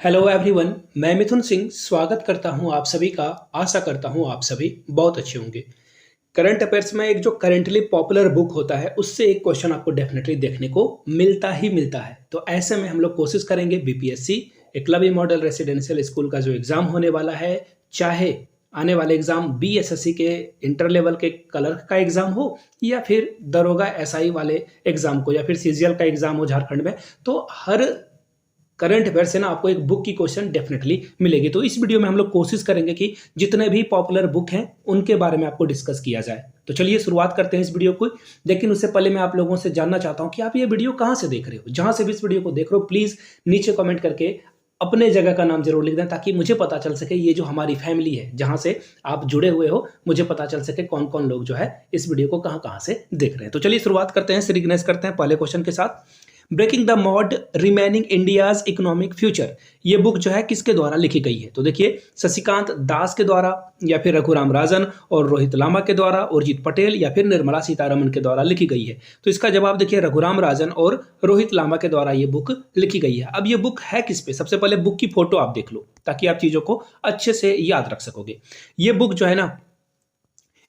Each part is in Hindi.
हेलो एवरीवन, मैं मिथुन सिंह स्वागत करता हूं आप सभी का। आशा करता हूं आप सभी बहुत अच्छे होंगे। करंट अफेयर्स में एक जो करंटली पॉपुलर बुक होता है उससे एक क्वेश्चन आपको डेफिनेटली देखने को मिलता ही मिलता है। तो ऐसे में हम लोग कोशिश करेंगे BPSC Eklavya model residential school का जो एग्जाम होने वाला है, चाहे आने वाले एग्जाम बीएसएससी के इंटर लेवल के क्लर्क का एग्जाम हो या फिर दरोगा एसआई वाले एग्जाम को या फिर सीजीएल का एग्जाम हो झारखंड में, तो हर करंट अफेयर से ना आपको एक बुक की क्वेश्चन डेफिनेटली मिलेगी। तो इस वीडियो में हम लोग कोशिश करेंगे कि जितने भी पॉपुलर बुक हैं उनके बारे में आपको डिस्कस किया जाए। तो चलिए शुरुआत करते हैं इस वीडियो को। लेकिन उससे पहले मैं आप लोगों से जानना चाहता हूं कि आप ये वीडियो कहां से देख रहे हो। जहां से भी इस वीडियो को देख रहे हो प्लीज नीचे कमेंट करके अपने जगह का नाम जरूर लिख दें, ताकि मुझे पता चल सके ये जो हमारी फैमिली है जहां से आप जुड़े हुए हो, मुझे पता चल सके कौन कौन लोग जो है इस वीडियो को कहां कहां से देख रहे हैं। तो चलिए शुरुआत करते हैं, सीरीज करते हैं पहले क्वेश्चन के साथ। Breaking the mould remaining India's economic future, ये बुक जो है किसके द्वारा लिखी गई है? तो देखिए, शशिकांत दास के द्वारा या फिर रघुराम राजन और रोहित लांबा के द्वारा, उर्जित पटेल या फिर निर्मला सीतारमन के द्वारा लिखी गई है। तो इसका जवाब देखिए रघुराम राजन और रोहित लांबा के द्वारा ये बुक लिखी गई है। अब ये बुक है किस पे? सबसे पहले बुक की फोटो आप देख लो ताकि आप चीजों को अच्छे से याद रख सकोगे। ये बुक जो है ना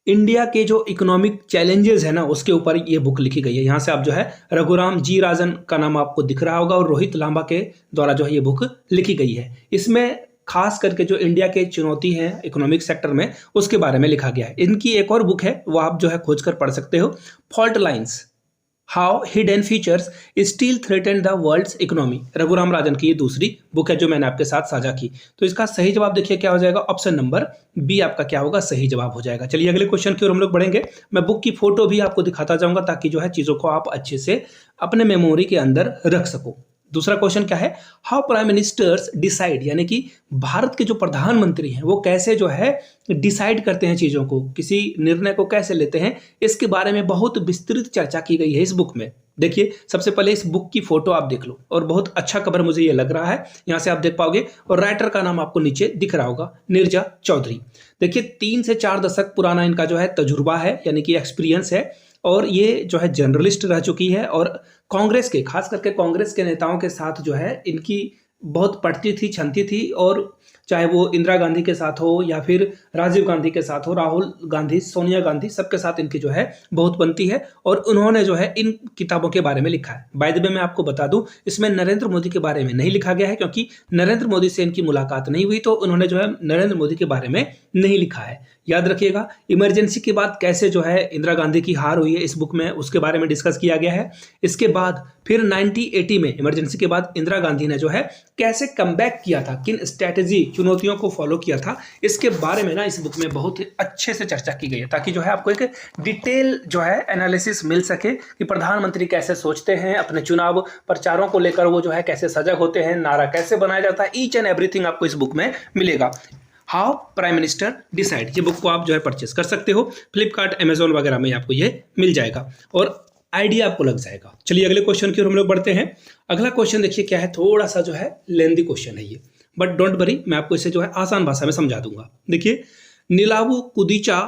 इंडिया के जो इकोनॉमिक चैलेंजेस है ना उसके ऊपर ये बुक लिखी गई है। यहाँ से आप जो है रघुराम जी राजन का नाम आपको दिख रहा होगा और रोहित लांबा के द्वारा जो है ये बुक लिखी गई है। इसमें खास करके जो इंडिया के चुनौती है इकोनॉमिक सेक्टर में उसके बारे में लिखा गया है। इनकी एक और बुक है, वो आप जो है खोज कर पढ़ सकते हो, fault lines how hidden features still threaten the world's economy. Raghuram Rajan की ये दूसरी बुक है जो मैंने आपके साथ साझा की। तो इसका सही जवाब देखिए क्या हो जाएगा, ऑप्शन नंबर बी आपका क्या होगा, सही जवाब हो जाएगा। चलिए अगले क्वेश्चन की ओर हम लोग बढ़ेंगे। मैं बुक की फोटो भी आपको दिखाता जाऊंगा ताकि जो है चीजों को आप अच्छे से अपने मेमोरी के अंदर रख सको। दूसरा क्वेश्चन क्या है, हाउ प्राइम मिनिस्टर्स डिसाइड, यानी कि भारत के जो प्रधानमंत्री हैं वो कैसे जो है डिसाइड करते हैं चीजों को, किसी निर्णय को कैसे लेते हैं, इसके बारे में बहुत विस्तृत चर्चा की गई है इस बुक में। देखिए सबसे पहले इस बुक की फोटो आप देख लो और बहुत अच्छा कवर मुझे ये लग रहा है, यहां से आप देख पाओगे। और राइटर का नाम आपको नीचे दिख रहा होगा, नीरजा चौधरी। देखिए 3 से 4 दशक पुराना इनका जो है तजुर्बा है, यानी कि एक्सपीरियंस है। और ये जो है जर्नलिस्ट रह चुकी है और कांग्रेस के, खास करके कांग्रेस के नेताओं के साथ जो है इनकी बहुत पटती थी, छनती थी। और चाहे वो इंदिरा गांधी के साथ हो या फिर राजीव गांधी के साथ हो, राहुल गांधी, सोनिया गांधी, सबके साथ इनकी जो है बहुत बनती है। और उन्होंने जो है इन किताबों के बारे में लिखा है। बाय द वे मैं आपको बता दूं, इसमें नरेंद्र मोदी के बारे में नहीं लिखा गया है क्योंकि नरेंद्र मोदी से इनकी मुलाकात नहीं हुई, तो उन्होंने जो है नरेंद्र मोदी के बारे में नहीं लिखा है। याद रखिएगा, इमरजेंसी के बाद कैसे जो है इंदिरा गांधी की हार हुई है इस बुक में, उसके बारे में डिस्कस किया गया है। इसके बाद फिर 1980 में इमरजेंसी के बाद इंदिरा गांधी ने जो है कैसे कमबैक किया था, किन स्ट्रैटेजी, चुनौतियों को फॉलो किया था, इसके बारे में ना इस बुक में बहुत ही अच्छे से चर्चा की गई है, ताकि जो है आपको एक डिटेल जो है एनालिसिस मिल सके कि प्रधानमंत्री कैसे सोचते हैं, अपने चुनाव प्रचारों को लेकर वो जो है कैसे सजग होते हैं, नारा कैसे बनाया जाता है, ईच एंड एवरीथिंग आपको इस बुक में मिलेगा। हाउ प्राइम मिनिस्टर डिसाइड, ये बुक को आप जो है परचेस कर सकते हो, फ्लिपकार्ट, अमेजोन वगैरह में आपको ये मिल जाएगा और आइडिया आपको लग जाएगा। चलिए अगले क्वेश्चन की ओर हम लोग बढ़ते हैं। अगला क्वेश्चन देखिए क्या है, थोड़ा सा जो है लेंदी क्वेश्चन है ये, बट डोंट वरी, मैं आपको इसे जो है आसान भाषा में समझा दूंगा। देखिए, नीलावु कुदीचा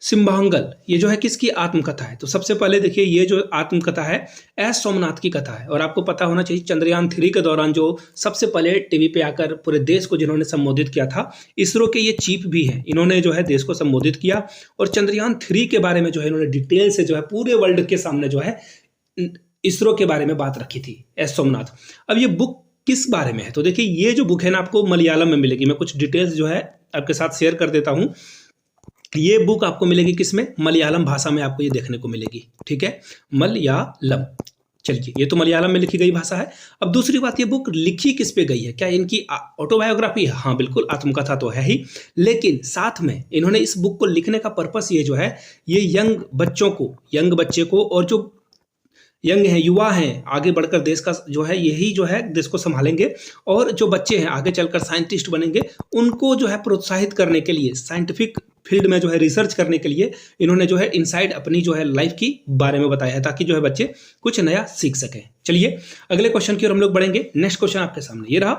सिम्भांगल, ये जो है किसकी आत्मकथा है? तो सबसे पहले देखिए ये जो आत्मकथा है एस सोमनाथ की कथा है। और आपको पता होना चाहिए चंद्रयान 3 के दौरान जो सबसे पहले टीवी पे आकर पूरे देश को जिन्होंने संबोधित किया था, इसरो के ये चीफ भी हैं, इन्होंने जो है देश को संबोधित किया और चंद्रयान 3 के बारे में जो है इन्होंने डिटेल से जो है पूरे वर्ल्ड के सामने जो है इसरो के बारे में बात रखी थी, एस सोमनाथ। अब ये बुक किस बारे में है? तो देखिए ये जो बुक है ना आपको मलयालम में मिलेगी। मैं कुछ डिटेल्स जो है आपके साथ शेयर कर देता हूँ। ये बुक आपको मिलेगी किसमें? मलयालम भाषा में आपको ये देखने को मिलेगी, ठीक है, मलयालम। चलिए, ये तो मलयालम में लिखी गई भाषा है। अब दूसरी बात, ये बुक लिखी किस पे गई है? क्या इनकी ऑटोबायोग्राफी है? हाँ बिल्कुल, आत्मकथा तो है ही, लेकिन साथ में इन्होंने इस बुक को लिखने का पर्पस ये जो है, ये यंग बच्चे को और जो यंग हैं, युवा हैं, आगे बढ़कर देश का जो है यही जो है देश को संभालेंगे और जो बच्चे हैं आगे चलकर साइंटिस्ट बनेंगे, उनको जो है प्रोत्साहित करने के लिए, साइंटिफिक फील्ड में जो है रिसर्च करने के लिए इन्होंने जो है इनसाइड अपनी जो है लाइफ की बारे में बताया है, ताकि जो है बच्चे कुछ नया सीख सकें। चलिए अगले क्वेश्चन की ओर हम लोग बढ़ेंगे। नेक्स्ट क्वेश्चन आपके सामने ये रहा,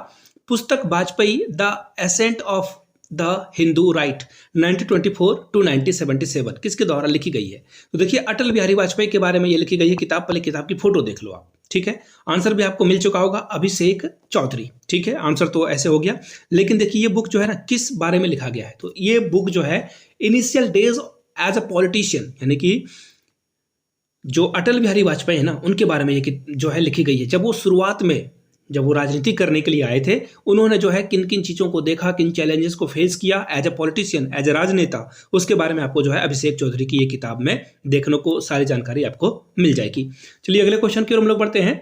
पुस्तक Vajpayee the ascent of the Hindu right 1924 to 1977 किसके द्वारा लिखी गई है? तो देखिए अटल बिहारी वाजपेयी के बारे में ये लिखी गई है किताब। पहले किताब की फोटो देख लो आप, ठीक है, आंसर भी आपको मिल चुका होगा, अभिषेक चौधरी। ठीक है, आंसर तो ऐसे हो गया। लेकिन देखिए ये बुक जो है ना किस बारे में लिखा गया है, तो ये बुक जो है initial days as a politician, यानी कि जो अटल बिहारी वाजपेयी है ना उनके बारे में ये जो है लिखी गई है। जब वो शुरुआत में, जब वो राजनीति करने के लिए आए थे, उन्होंने जो है किन किन चीज़ों को देखा, किन चैलेंजेस को फेस किया as a politician, as a राजनेता, उसके बारे में आपको जो है अभिषेक चौधरी की ये किताब में देखने को सारी जानकारी आपको मिल जाएगी। चलिए अगले क्वेश्चन की ओर हम लोग बढ़ते हैं।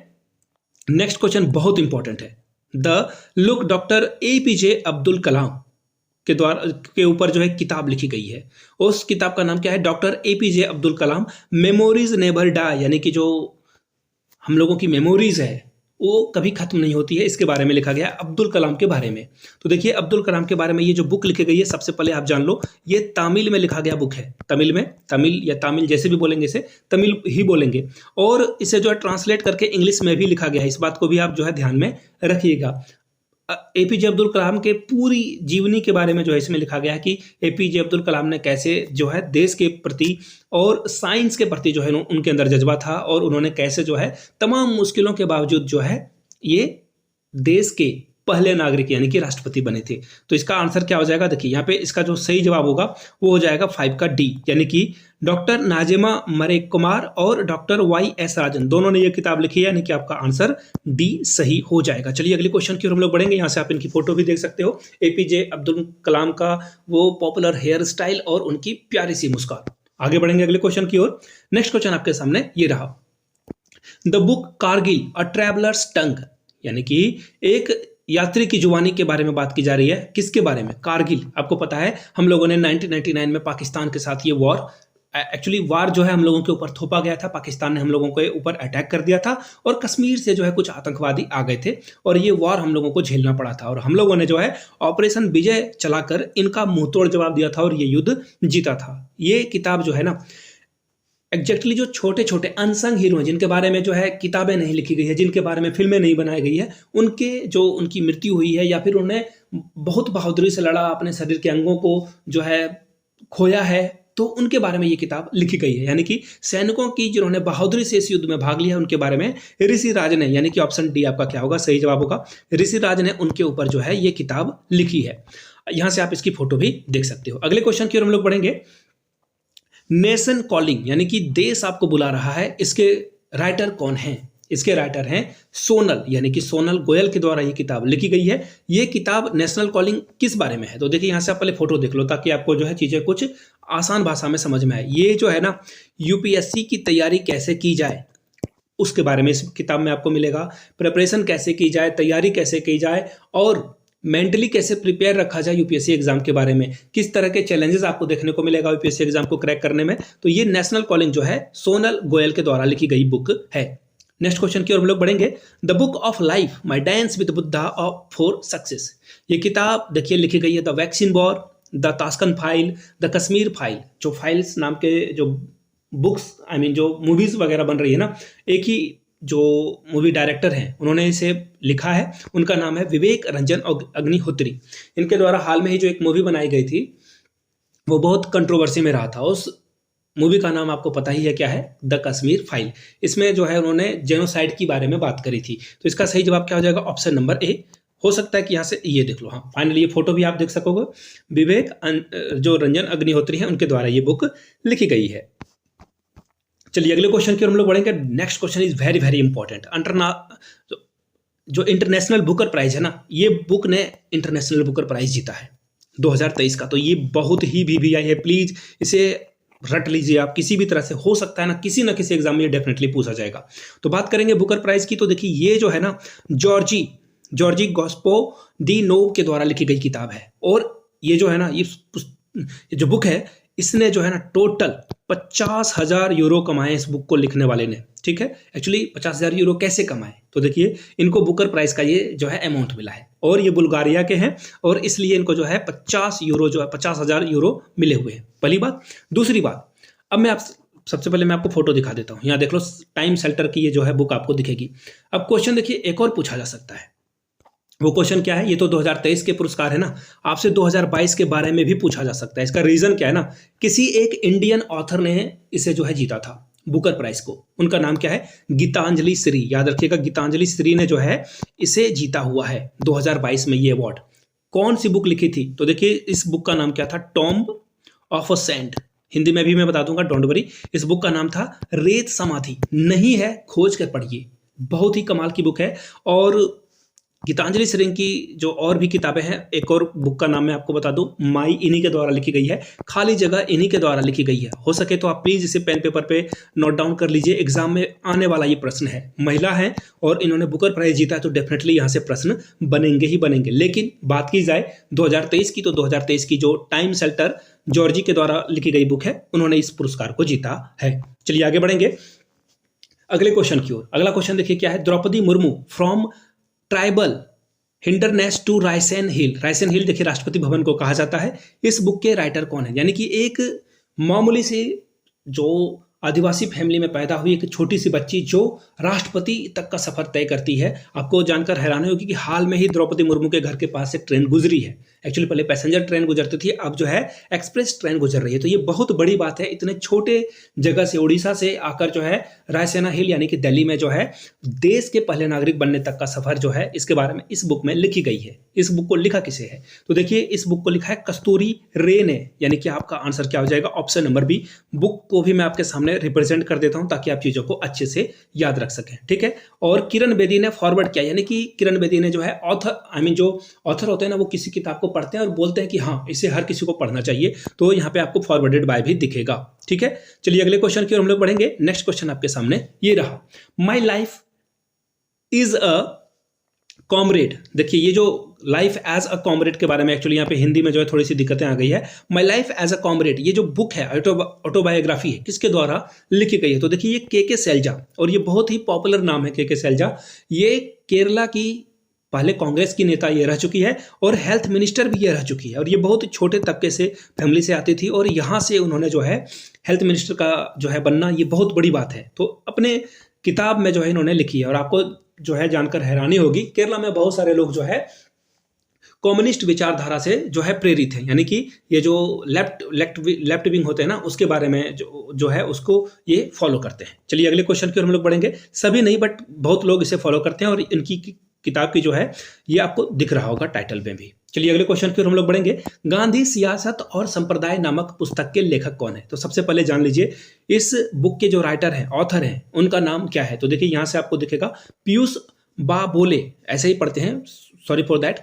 नेक्स्ट क्वेश्चन बहुत इंपॉर्टेंट है। The look doctor APJ Abdul Kalam के द्वारा के ऊपर जो है किताब लिखी गई है। उस किताब का नाम क्या है? डॉक्टर APJ अब्दुल कलाम मेमोरीज नेवर डाई, यानी कि जो हम लोगों की मेमोरीज है वो कभी खत्म नहीं होती है, इसके बारे में लिखा गया है, अब्दुल कलाम के बारे में। तो देखिए अब्दुल कलाम के बारे में ये जो बुक लिखी गई है, सबसे पहले आप जान लो ये तमिल में लिखा गया बुक है। तमिल में, तमिल या तमिल जैसे भी बोलेंगे इसे, तमिल ही बोलेंगे। और इसे जो है ट्रांसलेट करके इंग्लिश में भी लिखा गया है, इस बात को भी आप जो है ध्यान में रखिएगा। APJ अब्दुल कलाम के पूरी जीवनी के बारे में जो है इसमें लिखा गया है कि APJ अब्दुल कलाम ने कैसे जो है देश के प्रति और साइंस के प्रति जो है उनके अंदर जज्बा था, और उन्होंने कैसे जो है तमाम मुश्किलों के बावजूद जो है ये देश के पहले नागरिक यानी कि राष्ट्रपति बने थे। तो इसका आंसर क्या हो जाएगा? देखिए यहाँ पे इसका जो सही जवाब होगा वो हो जाएगा 5 का D, यानी कि डॉक्टर नाजिमा मरेक कुमार और डॉक्टर YS राजन, दोनों ने ये किताब लिखी है, यानी कि आपका आंसर D सही हो जाएगा। चलिए अगले क्वेश्चन की ओर हम लोग बढ़ेंगे। यहाँ से आप इनकी फोटो भी देख सकते हो, APJ अब्दुल कलाम का वो पॉपुलर हेयर स्टाइल और उनकी प्यारी सी मुस्कान। आगे बढ़ेंगे अगले क्वेश्चन की ओर। नेक्स्ट क्वेश्चन आपके सामने ये रहा। The book Kargil a traveller's tongue, यानी कि एक यात्री की जुबानी के बारे में बात की जा रही है। किसके बारे में? कारगिल। आपको पता है हम लोगों ने 1999 में पाकिस्तान के साथ ये वॉर, एक्चुअली वार जो है हम लोगों के ऊपर थोपा गया था, पाकिस्तान ने हम लोगों के ऊपर अटैक कर दिया था और कश्मीर से जो है कुछ आतंकवादी आ गए थे और ये वार हम लोगों को झेलना पड़ा था, और हम लोगों ने जो है ऑपरेशन विजय चलाकर इनका मुंह तोड़ जवाब दिया था और ये युद्ध जीता था। ये किताब जो है ना एग्जैक्टली जो छोटे छोटे अनसंग हीरो हैं, जिनके बारे में जो है किताबें नहीं लिखी गई है, जिनके बारे में फिल्में नहीं बनाई गई है, उनके जो उनकी मृत्यु हुई है या फिर उन्हें बहुत बहादुरी से लड़ा, अपने शरीर के अंगों को जो है खोया है, तो उनके बारे में ये किताब लिखी गई है। यानी कि सैनिकों की जिन्होंने बहादुरी से इस युद्ध में भाग लिया उनके बारे में ऋषि राज ने, यानी कि ऑप्शन डी आपका क्या होगा? सही जवाब होगा ऋषि राज ने उनके ऊपर जो है ये किताब लिखी है। यहां से आप इसकी फोटो भी देख सकते हो। अगले क्वेश्चन की ओर हम लोग बढ़ेंगे। नेशन कॉलिंग, यानी कि देश आपको बुला रहा है, इसके राइटर कौन है? इसके राइटर हैं सोनल, यानी कि सोनल गोयल के द्वारा ये किताब लिखी गई है। ये किताब नेशनल कॉलिंग किस बारे में है? तो देखिए यहाँ से आप पहले फोटो देख लो ताकि आपको जो है चीजें कुछ आसान भाषा में समझ में आए। ये जो है ना यूपीएससी की तैयारी कैसे की जाए उसके बारे में इस किताब में आपको मिलेगा। प्रिपरेशन कैसे की जाए, तैयारी कैसे की जाए और मेंटली कैसे प्रिपेयर रखा जाए यूपीएससी एग्जाम के बारे में, किस तरह के चैलेंजेस आपको देखने को मिलेगा यूपीएससी एग्जाम को क्रैक करने में। तो ये नेशनल कॉलिंग जो है सोनल गोयल के द्वारा लिखी गई बुक है। नेक्स्ट क्वेश्चन की ओर हम लोग बढ़ेंगे। The book of life my dance with Buddha of for success, ये किताब देखिए लिखी गई है the vaccine war, the Tashkent file, the Kashmir file. जो फाइल्स नाम के जो बुक्स जो मूवीज वगैरह बन रही है ना, एक ही जो मूवी डायरेक्टर हैं उन्होंने इसे लिखा है, उनका नाम है विवेक रंजन अग्निहोत्री। इनके द्वारा हाल में ही जो एक मूवी बनाई गई थी वो बहुत कंट्रोवर्सी में रहा था। उस मूवी का नाम आपको पता ही है क्या है? The Kashmir file. इसमें जो है उन्होंने जेनोसाइड की बारे में बात करी थी। तो इसका सही जवाब क्या हो जाएगा? Option number A. हो सकता है कि यहाँ से ये देख लो, हाँ फाइनली ये फोटो भी आप देख सकोगे। विवेक जो रंजन अग्निहोत्री हैं उनके द्वारा ये बुक लिखी गई है। चलिए अगले क्वेश्चन की ओर हम लोग बढ़ेंगे। Next question is very very important. जो इंटरनेशनल बुकर प्राइज है ना, ये बुक ने इंटरनेशनल बुकर प्राइज जीता है 2023 का। तो ये बहुत ही VVI है, प्लीज इसे रट लीजिए आप किसी भी तरह से। हो सकता है ना किसी एग्जाम में ये डेफिनेटली पूछा जाएगा। तो बात करेंगे बुकर प्राइज की। तो देखिए ये जो है ना जॉर्जी गॉस्पो दी नोव के द्वारा लिखी गई किताब है, और ये जो है ना ये जो बुक है इसने जो है ना टोटल 50,000 यूरो कमाए इस बुक को लिखने वाले ने। ठीक है, एक्चुअली 50,000 यूरो कैसे कमाए? तो देखिए इनको बुकर प्राइज का ये जो है अमाउंट मिला है, और ये बुल्गारिया के हैं और इसलिए इनको जो है 50,000 यूरो मिले हुए हैं। पहली बात। दूसरी बात, अब मैं सबसे पहले मैं आपको फोटो दिखा देता हूँ। यहाँ देख लो, टाइम सेल्टर की ये जो है बुक आपको दिखेगी। अब क्वेश्चन देखिए एक और पूछा जा सकता है। वो क्वेश्चन क्या है? ये तो 2023 के पुरस्कार है ना, आपसे 2022 के बारे में भी पूछा जा सकता है। इसका रीजन क्या है ना, किसी एक इंडियन ऑथर ने इसे जो है जीता था, बुकर प्राइज को। उनका नाम क्या है? गीतांजलि श्री। याद रखिएगा, गीतांजलि श्री ने जो है इसे जीता हुआ है 2022 में ये अवार्ड। कौन सी बुक लिखी थी? तो देखिए इस बुक का नाम क्या था? Tomb of a sand. Hindi में भी मैं बता दूंगा, डोंट वरी। इस बुक का नाम था रेत समाधि। नहीं है, खोज कर पढ़िए, बहुत ही कमाल की बुक है। और गीतांजलि श्री की जो और भी किताबें हैं, एक और बुक का नाम मैं आपको बता दूं, माई, इन्हीं के द्वारा लिखी गई है। खाली जगह इन्हीं के द्वारा लिखी गई है। हो सके तो आप प्लीज इसे पेन पेपर पे नोट डाउन कर लीजिए, एग्जाम में आने वाला ये प्रश्न है। महिला है और इन्होंने बुकर प्राइज जीता है, तो डेफिनेटली यहाँ से प्रश्न बनेंगे ही बनेंगे। लेकिन बात की जाए 2023 की, तो 2023 की जो टाइम शेल्टर जॉर्जी के द्वारा लिखी गई बुक है, उन्होंने इस पुरस्कार को जीता है। चलिए आगे बढ़ेंगे अगले क्वेश्चन की ओर। अगला क्वेश्चन देखिए क्या है? Draupadi Murmu from tribal hinterlands to Raisina hill. Raisina hill देखिए राष्ट्रपति भवन को कहा जाता है। इस बुक के राइटर कौन है? यानी कि एक मामूली से जो आदिवासी फैमिली में पैदा हुई एक छोटी सी बच्ची जो राष्ट्रपति तक का सफर तय करती है। आपको जानकर हैरानी होगी कि हाल में ही द्रौपदी मुर्मू के घर के पास से ट्रेन गुजरी है। एक्चुअली पहले पैसेंजर ट्रेन गुजरती थी, अब जो है एक्सप्रेस ट्रेन गुजर रही है। तो ये बहुत बड़ी बात है, इतने छोटे जगह से, उड़ीसा से आकर जो है रायसेना हिल यानी कि दिल्ली में जो है देश के पहले नागरिक बनने तक का सफर जो है, इसके बारे में इस बुक में लिखी गई है। इस बुक को लिखा किसे है? तो देखिए इस बुक को लिखा है कस्तूरी रे ने। यानी कि आपका आंसर क्या हो जाएगा? Option number B. बुक को भी मैं आपके सामने रिप्रेजेंट कर देता हूं ताकि आप चीजों को अच्छे से याद रख सकें, ठीक है। और किरण बेदी ने फॉरवर्ड किया, यानी कि किरण बेदी ने जो है ऑथर, जो ऑथर होते हैं ना, वो किसी किताब को पढ़ते हैं और बोलते हैं कि हाँ इसे हर किसी को पढ़ना चाहिए, तो यहाँ पे आपको फॉरवर्डेड बाय भी दिखेगा, ठीक है। चलिए अगले क्वेश्चन की ओर हम लोग बढ़ेंगे। नेक्स्ट क्वेश्चन आपके सामने ये रहा, my life is a comrade. देखिए ये जो लाइफ एज अ कॉमरेड के बारे में एक्चुअली यहाँ पे हिंदी में जो है थोड़ी सी दिक्कतें आ गई है। My life as a comrade, ये जो बुक है ऑटोबायोग्राफी है, किसके द्वारा लिखी गई है? तो देखिए ये के सैलजा, और ये बहुत ही पॉपुलर नाम है के सैलजा। ये केरला की पहले कांग्रेस की नेता ये रह चुकी है और हेल्थ मिनिस्टर भी ये रह चुकी है, और ये बहुत ही छोटे तबके से फैमिली से आती थी और यहाँ से उन्होंने जो है हेल्थ मिनिस्टर का जो है बनना, ये बहुत बड़ी बात है। तो अपने किताब में जो है इन्होंने लिखी है, और आपको जो है जानकर हैरानी होगी, केरला में बहुत सारे लोग जो है कम्युनिस्ट विचारधारा से जो है प्रेरित है, यानी कि ये जो लेफ्ट विंग होते हैं ना, उसके बारे में जो है उसको ये फॉलो करते हैं। चलिए अगले क्वेश्चन की ओर हम लोग बढ़ेंगे। सभी नहीं बट बहुत लोग इसे फॉलो करते हैं, और इनकी किताब की जो है ये आपको दिख रहा होगा टाइटल में भी। चलिए अगले क्वेश्चन की ओर हम लोग बढ़ेंगे। गांधी, सियासत और संप्रदाय नामक पुस्तक के लेखक कौन है? तो सबसे पहले जान लीजिए इस बुक के जो राइटर हैं, ऑथर हैं, उनका नाम क्या है? तो देखिए यहां से आपको दिखेगा पीयूष बाबोले, ऐसे ही पढ़ते हैं, सॉरी फॉर दैट।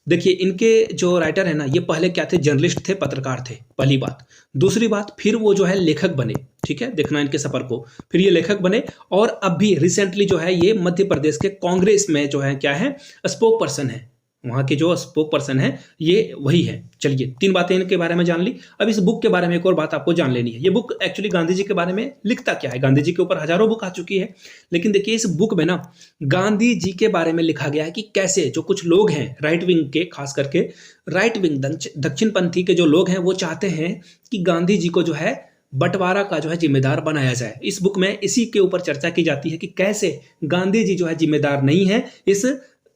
देखिए इनके जो राइटर है ना, ये पहले क्या थे? जर्नलिस्ट थे, पत्रकार थे, पहली बात। दूसरी बात, फिर वो जो है लेखक बने, ठीक है, देखना इनके सफर को। फिर ये लेखक बने, और अब भी रिसेंटली जो है ये मध्य प्रदेश के कांग्रेस में जो है क्या है? स्पोक पर्सन है। वहां के जो स्पोक पर्सन है ये वही है। चलिए 3 बातें इनके बारे में जान ली। अब इस बुक के बारे में एक और बात आपको जान लेनी है। ये बुक एक्चुअली गांधी जी के बारे में लिखता क्या है? गांधी जी के ऊपर हजारों बुक आ चुकी है, लेकिन देखिए इस बुक में ना गांधी जी के बारे में लिखा गया है कि कैसे जो कुछ लोग हैं राइट विंग के, खास करके राइट विंग दक्षिणपंथी के जो लोग हैं, वो चाहते हैं कि गांधी जी को जो है बंटवारा का जो है जिम्मेदार बनाया जाए। इस बुक में इसी के ऊपर चर्चा की जाती है कि कैसे गांधी जी जो है जिम्मेदार नहीं है इस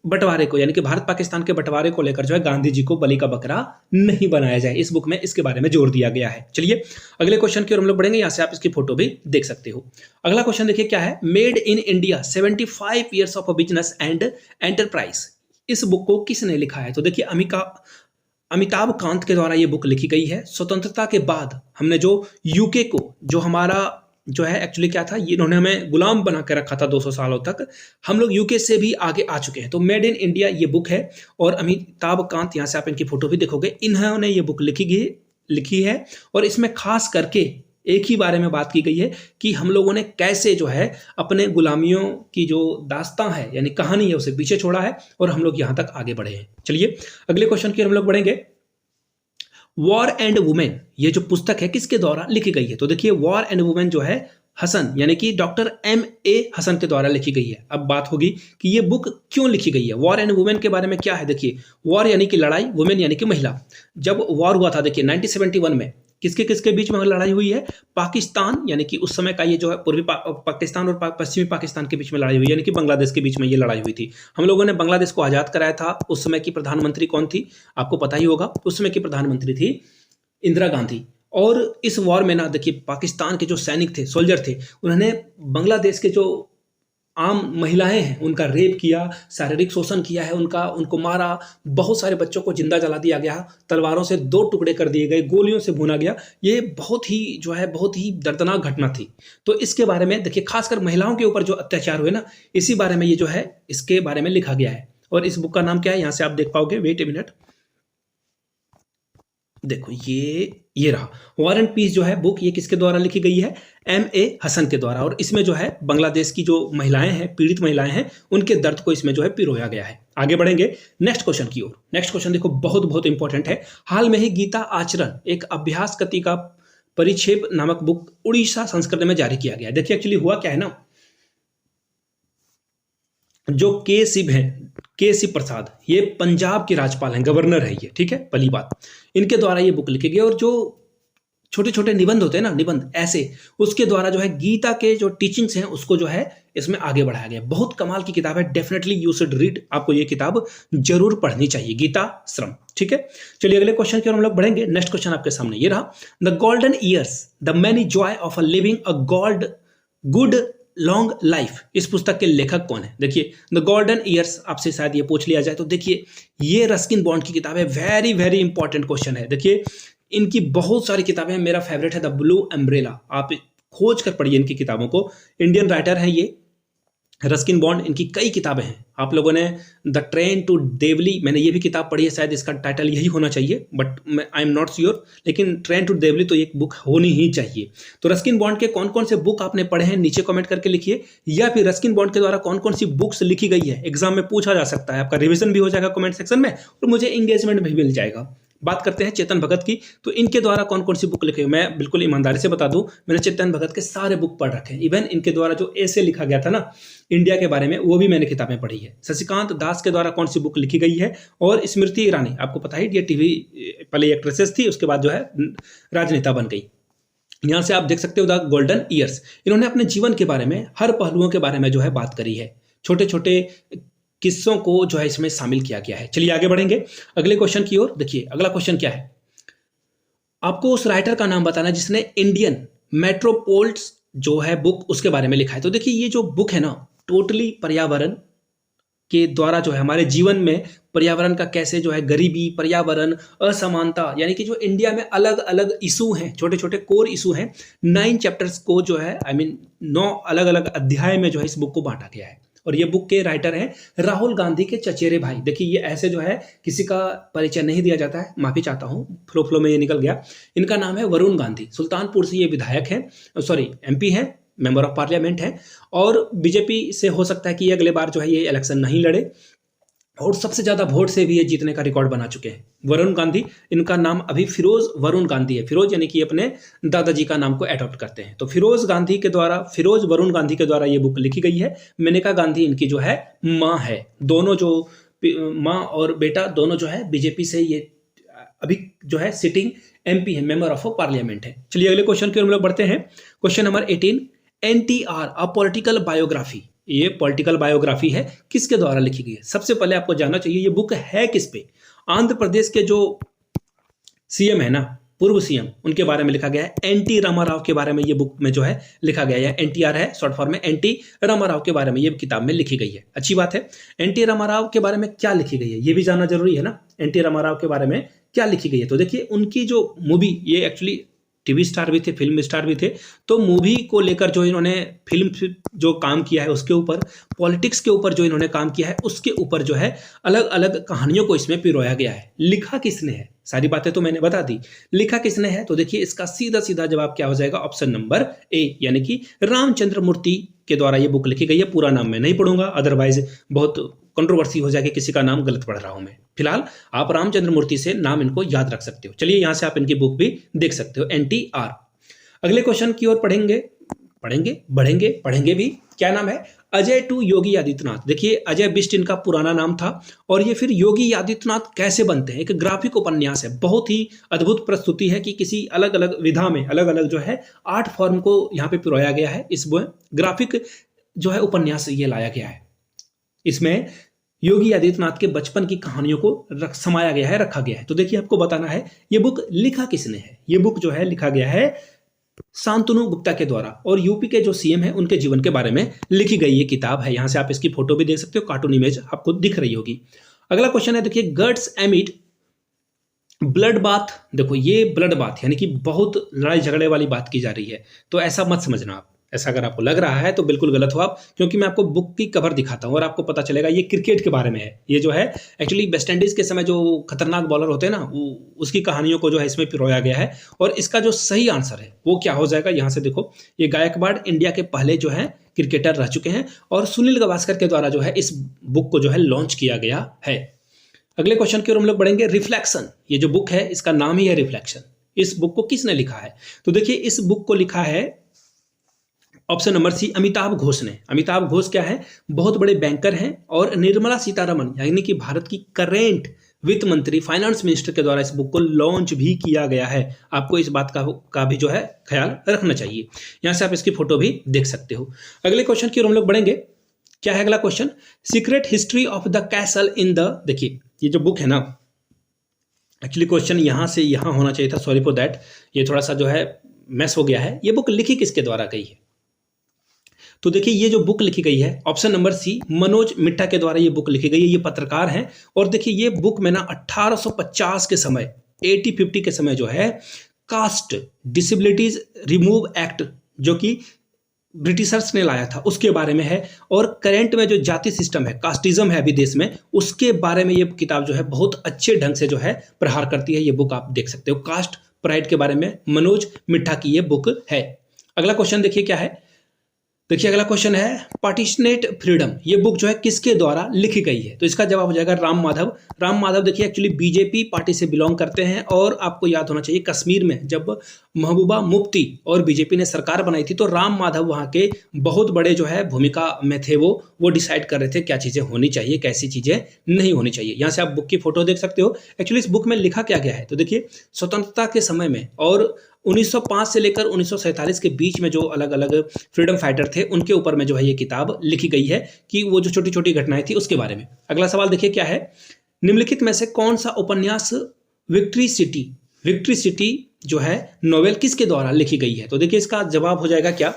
बंटवारे को, यानी कि भारत पाकिस्तान के बंटवारे को लेकर जो है गांधी जी को बलि का बकरा नहीं बनाया जाए। इस बुक में इसके बारे में जोर दिया गया है। चलिए अगले क्वेश्चन की ओर हम लोग बढ़ेंगे। यहां से आप इसकी फोटो भी देख सकते हो। अगला क्वेश्चन देखिए क्या है? Made in India 75 years of business and enterprise. इस बुक को किसने लिखा है? तो देखिए अमिताभ कांत के द्वारा ये बुक लिखी गई है। स्वतंत्रता के बाद हमने जो यूके को, जो हमारा जो है एक्चुअली क्या था, ये इन्होंने हमें गुलाम बना के रखा था 200 सालों तक, हम लोग यूके से भी आगे आ चुके हैं। तो मेड इन इंडिया ये बुक है, और अमिताभ कांत, यहाँ से आप इनकी फोटो भी देखोगे, इन्होंने ये बुक लिखी है। और इसमें खास करके एक ही बारे में बात की गई है कि हम लोगों ने कैसे जो है अपने गुलामियों की जो दास्तां है, यानी कहानी है, उसे पीछे छोड़ा है और हम लोग यहाँ तक आगे बढ़े हैं। चलिए अगले क्वेश्चन की हम लोग बढ़ेंगे। वॉर एंड वुमेन, ये जो पुस्तक है किसके द्वारा लिखी गई है? तो देखिए वॉर एंड वुमेन जो है हसन, यानी कि डॉक्टर M.A. हसन के द्वारा लिखी गई है। अब बात होगी कि ये बुक क्यों लिखी गई है। वॉर एंड वुमेन के बारे में क्या है? देखिए वॉर यानी कि लड़ाई, वुमेन यानी कि महिला। जब वॉर हुआ था, देखिए 1971 में किसके किसके बीच में लड़ाई हुई है? पाकिस्तान, यानी कि उस समय का ये जो है पूर्वी पाकिस्तान और पश्चिमी पाकिस्तान के बीच में लड़ाई हुई, यानी कि बांग्लादेश के बीच में ये लड़ाई हुई थी। हम लोगों ने बांग्लादेश को आजाद कराया था। उस समय की प्रधानमंत्री कौन थी? आपको पता ही होगा। उस समय की प्रधानमंत्री थी इंदिरा गांधी। और इस वॉर में ना देखिए पाकिस्तान के जो सैनिक थे, सोल्जर थे, उन्होंने बांग्लादेश के जो आम महिलाएं हैं उनका रेप किया, शारीरिक शोषण किया है उनका, उनको मारा, बहुत सारे बच्चों को जिंदा जला दिया गया, तलवारों से दो टुकड़े कर दिए गए, गोलियों से भूना गया। ये बहुत ही जो है बहुत ही दर्दनाक घटना थी। तो इसके बारे में देखिए खासकर महिलाओं के ऊपर जो अत्याचार हुए ना, इसी बारे में ये जो है इसके बारे में लिखा गया है। और इस बुक का नाम क्या है, यहां से आप देख पाओगे, वेट ए मिनट, देखो ये रहा, वॉर एंड पीस जो है बुक, ये किसके द्वारा लिखी गई है, M.A. हसन के द्वारा। और इसमें जो है बांग्लादेश की जो महिलाएं हैं, पीड़ित महिलाएं हैं, उनके दर्द को इसमें जो है पिरोया गया है। आगे बढ़ेंगे नेक्स्ट क्वेश्चन की ओर। नेक्स्ट क्वेश्चन देखो बहुत बहुत इंपॉर्टेंट है। हाल में ही गीता आचरण एक अभ्यास कथी का परिक्षेप नामक बुक उड़ीसा संस्करण में जारी किया गया है। देखिए एक्चुअली हुआ क्या है ना, जो के शिव प्रसाद, ये पंजाब के राज्यपाल हैं, गवर्नर है ये, ठीक है, पहली बात, इनके द्वारा ये बुक लिखी गई। और जो छोटे छोटे निबंध होते हैं ना, निबंध ऐसे, उसके द्वारा जो है गीता के जो टीचिंग्स हैं उसको जो है इसमें आगे बढ़ाया गया। बहुत कमाल की किताब है, डेफिनेटली यू शुड रीड, आपको ये किताब जरूर पढ़नी चाहिए, गीता श्रम, ठीक है। चलिए अगले क्वेश्चन की ओर हम लोग बढ़ेंगे। नेक्स्ट क्वेश्चन आपके सामने ये रहा, the golden years the many Joy of a living a good long life, इस पुस्तक के लेखक कौन है। देखिए द गोल्डन ईयर्स, आपसे शायद ये पूछ लिया जाए तो देखिए ये रस्किन बॉन्ड की किताब है। वेरी वेरी इंपॉर्टेंट क्वेश्चन है। देखिए इनकी बहुत सारी किताबें हैं, मेरा फेवरेट है द ब्लू अम्ब्रेला, आप खोज कर पढ़िए इनकी किताबों को। इंडियन राइटर है ये रस्किन बॉन्ड, इनकी कई किताबें हैं। आप लोगों ने द ट्रेन टू देवली, मैंने ये भी किताब पढ़ी है, शायद इसका टाइटल यही होना चाहिए, but I am not sure, लेकिन ट्रेन टू देवली तो एक बुक होनी ही चाहिए। तो रस्किन बॉन्ड के कौन कौन से बुक आपने पढ़े हैं नीचे कमेंट करके लिखिए, या फिर रस्किन बॉन्ड के द्वारा कौन कौन सी बुक्स लिखी गई है, एग्जाम में पूछा जा सकता है, आपका रिविजन भी हो जाएगा कमेंट सेक्शन में और मुझे एंगेजमेंट भी मिल जाएगा। बात करते हैं चेतन भगत की, तो इनके द्वारा कौन कौन सी बुक लिखी है। मैं बिल्कुल ईमानदारी से बता दूं, मैंने चेतन भगत के सारे बुक पढ़ रखे हैं। इवन इनके द्वारा जो ऐसे लिखा गया था ना इंडिया के बारे में, वो भी मैंने किताबें पढ़ी है। शशिकांत दास के द्वारा कौन सी बुक लिखी गई है, और स्मृति ईरानी, आपको पता है ये टीवी पहले एक्ट्रेसेस थी, उसके बाद जो है राजनेता बन गई। यहां से आप देख सकते हो द गोल्डन ईयर्स, इन्होंने अपने जीवन के बारे में, हर पहलुओं के बारे में जो है बात करी है, छोटे छोटे किस्सों को जो है इसमें शामिल किया गया है। चलिए आगे बढ़ेंगे अगले क्वेश्चन की ओर। देखिए अगला क्वेश्चन क्या है, आपको उस राइटर का नाम बताना जिसने इंडियन मेट्रोपोल्स जो है बुक, उसके बारे में लिखा है। तो देखिए ये जो बुक है ना, टोटली पर्यावरण के द्वारा जो है हमारे जीवन में पर्यावरण का कैसे जो है गरीबी, पर्यावरण, असमानता, यानी कि जो इंडिया में अलग अलग इशू हैं, छोटे छोटे कोर इशू हैं, 9 चैप्टर्स को जो है 9 अलग अलग अध्याय में जो है इस बुक को बांटा गया है। और ये बुक के राइटर हैं राहुल गांधी के चचेरे भाई। देखिए ये ऐसे जो है किसी का परिचय नहीं दिया जाता है, माफी चाहता हूं, फ्लो में ये निकल गया। इनका नाम है वरुण गांधी, सुल्तानपुर से ये विधायक हैं, सॉरी MP हैं, मेंबर ऑफ पार्लियामेंट है, और बीजेपी से हो सकता है कि अगले बार जो है ये इलेक्शन नहीं लड़े, और सबसे ज्यादा वोट से भी ये जीतने का रिकॉर्ड बना चुके हैं वरुण गांधी। इनका नाम अभी फिरोज वरुण गांधी है, फिरोज यानी कि अपने दादाजी का नाम को अडॉप्ट करते हैं। तो फिरोज वरुण गांधी के द्वारा ये बुक लिखी गई है। मेनका गांधी इनकी जो है माँ है, दोनों जो माँ और बेटा दोनों जो है बीजेपी से ये अभी जो है सिटिंग MP है, मेंबर ऑफ पार्लियामेंट है। चलिए अगले क्वेश्चन की ओर हम लोग बढ़ते हैं। Question number 18, NTR a political biography, ये पॉलिटिकल बायोग्राफी है, किसके द्वारा लिखी गई है। सबसे पहले आपको जानना चाहिए ये बुक है किस पे। आंध्र प्रदेश के जो CM है ना, पूर्व CM, उनके बारे में लिखा गया है। NT रामाराव के बारे में ये बुक में जो है लिखा गया है। NTR है शॉर्ट फॉर्म में, NT रामाराव के बारे में ये किताब में लिखी गई है। अच्छी बात है। NT रामाराव के बारे में क्या लिखी गई है ये भी जानना जरूरी है ना, NT रामाराव के बारे में क्या लिखी गई है। तो देखिए उनकी जो मूवी, ये एक्चुअली TV स्टार भी थे, फिल्म स्टार भी थे, तो मूवी को लेकर जो इन्होंने फिल्म जो काम किया है उसके ऊपर, पॉलिटिक्स के ऊपर जो इन्होंने काम किया है उसके ऊपर जो है अलग अलग कहानियों को इसमें पिरोया गया है। लिखा किसने है, सारी बातें तो मैंने बता दी, लिखा किसने है। तो देखिए इसका सीधा सीधा जवाब क्या हो जाएगा, ऑप्शन नंबर A, यानी कि रामचंद्र मूर्ति के द्वारा ये बुक लिखी गई है। पूरा नाम मैं नहीं पढ़ूंगा, अदरवाइज बहुत कंट्रोवर्सी हो जाएगी, किसी का नाम गलत पढ़ रहा हूं मैं। फिलहाल आप रामचंद्र मूर्ति से नाम इनको याद रख सकते हो। चलिए यहां से आप इनकी बुक भी देख सकते हो, NTR। अगले क्वेश्चन की ओर पढ़ेंगे भी। क्या नाम है, अजय टू योगी आदित्यनाथ। देखिए अजय बिष्ट इनका पुराना नाम था, और ये फिर योगी आदित्यनाथ कैसे बनते हैं, एक ग्राफिक उपन्यास है, बहुत ही अद्भुत प्रस्तुति है कि किसी अलग अलग विधा में अलग अलग जो है आर्ट फॉर्म को यहाँ पे पिरोया गया है। इस ग्राफिक जो है उपन्यास ये लाया गया है। इसमें योगी आदित्यनाथ के बचपन की कहानियों को समाया गया है, रखा गया है। तो देखिए आपको बताना है ये बुक लिखा किसने है। ये बुक जो है लिखा गया है शांतनु गुप्ता के द्वारा, और यूपी के जो सीएम है उनके जीवन के बारे में लिखी गई ये किताब है। यहां से आप इसकी फोटो भी देख सकते हो, कार्टून इमेज आपको दिख रही होगी। अगला क्वेश्चन है देखिए, गट्स एमिड ब्लड बाथ। देखो ये ब्लड बाथ यानी कि बहुत लड़ाई झगड़े वाली बात की जा रही है, तो ऐसा मत समझना आप। ऐसा अगर आपको लग रहा है तो बिल्कुल गलत हो आप, क्योंकि मैं आपको बुक की कवर दिखाता हूं और आपको पता चलेगा ये क्रिकेट के बारे में है। ये जो है एक्चुअली वेस्ट इंडीज के समय जो खतरनाक बॉलर होते हैं ना, उसकी कहानियों को जो है इसमें पिरोया गया है। और इसका जो सही आंसर है वो क्या हो जाएगा, यहां से देखो, ये गायकवाड़ इंडिया के पहले जो है क्रिकेटर रह चुके हैं, और सुनील गावस्कर के द्वारा जो है इस बुक को जो है लॉन्च किया गया है। अगले क्वेश्चन की ओर हम लोग बढ़ेंगे, रिफ्लेक्शन। ये जो बुक है इसका नाम ही है रिफ्लेक्शन। इस बुक को किसने लिखा है, तो देखिए इस बुक को लिखा है option number C, Amitabh Ghosh ने। अमिताभ घोष क्या है, बहुत बड़े बैंकर हैं, और निर्मला सीतारमण यानी कि भारत की करेंट वित्त मंत्री, फाइनेंस मिनिस्टर के द्वारा इस बुक को लॉन्च भी किया गया है। आपको इस बात का भी जो है ख्याल रखना चाहिए। यहां से आप इसकी फोटो भी देख सकते हो। अगले क्वेश्चन की ओर हम लोग बढ़ेंगे। क्या है अगला question, secret history of the castle in the. देखिए ये जो बुक है ना, एक्चुअली क्वेश्चन यहां से यहां होना चाहिए था, सॉरी फॉर दैट, ये थोड़ा सा जो है मैस हो गया है। ये बुक लिखी किसके द्वारा गई है, तो देखिए ये जो बुक लिखी गई है ऑप्शन नंबर सी, मनोज मिट्टा के द्वारा ये बुक लिखी गई है। ये पत्रकार हैं, और देखिए ये बुक में ना 1850 के समय, 1850 के समय जो है कास्ट डिसेबिलिटीज रिमूव एक्ट, जो कि ब्रिटिशर्स ने लाया था, उसके बारे में है। और करेंट में जो जाति सिस्टम है, कास्टिज्म है अभी देश में, उसके बारे में ये किताब जो है बहुत अच्छे ढंग से जो है प्रहार करती है। ये बुक आप देख सकते हो, कास्ट प्राइड के बारे में मनोज मिट्टा की ये बुक है। अगला क्वेश्चन देखिए क्या है, देखिए अगला क्वेश्चन है, पार्टिशनेट फ्रीडम। ये बुक जो है किसके द्वारा लिखी गई है, तो इसका जवाब हो जाएगा राम माधव। राम माधव देखिए एक्चुअली बीजेपी पार्टी से बिलोंग करते हैं, और आपको याद होना चाहिए कश्मीर में जब महबूबा मुफ्ती और बीजेपी ने सरकार बनाई थी, तो राम माधव वहाँ के बहुत बड़े जो है भूमिका में थे। वो डिसाइड कर रहे थे क्या चीज़ें होनी चाहिए, कैसी चीज़ें नहीं होनी चाहिए। यहाँ से आप बुक की फोटो देख सकते हो। एक्चुअली इस बुक में लिखा क्या गया है, तो देखिए स्वतंत्रता के समय में और 1905 से लेकर 1947 के बीच में जो अलग अलग फ्रीडम फाइटर थे उनके ऊपर में जो है ये किताब लिखी गई है, कि वो जो छोटी छोटी घटनाएं थी उसके बारे में। अगला सवाल देखिए क्या है, निम्नलिखित में से कौन सा उपन्यास विक्ट्री सिटी जो है नोवेल किसके द्वारा लिखी गई है, तो देखिए इसका जवाब हो जाएगा क्या,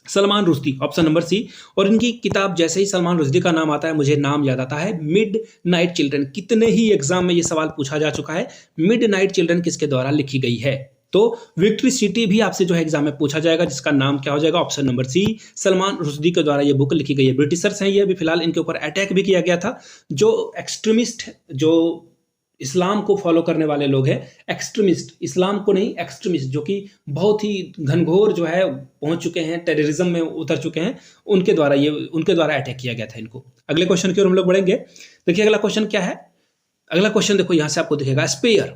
Salman Rushdie, option number C. और इनकी किताब जैसे ही सलमान रुश्दी का नाम आता है मुझे नाम याद आता है मिड नाइट चिल्ड्रन। कितने ही एग्जाम में ये सवाल पूछा जा चुका है, मिड नाइट चिल्ड्रन किसके द्वारा लिखी गई है। तो विक्ट्री सिटी भी आपसे जो है एग्जाम में पूछा जाएगा, जिसका नाम क्या हो जाएगा, option number C, Salman Rushdie के द्वारा ये बुक लिखी गई है। ब्रिटिशर्स हैं ये, अभी फिलहाल इनके ऊपर अटैक भी किया गया था। जो एक्सट्रीमिस्ट, जो इस्लाम को फॉलो करने वाले लोग हैं, एक्सट्रीमिस्ट, इस्लाम को नहीं एक्सट्रीमिस्ट, जो कि बहुत ही घनघोर जो है पहुंच चुके हैं, टेररिज्म में उतर चुके हैं, उनके द्वारा अटैक किया गया था इनको। अगले क्वेश्चन की ओर हम लोग बढ़ेंगे। देखिए अगला क्वेश्चन क्या है, अगला क्वेश्चन देखो यहां से आपको दिखेगा, स्पेयर।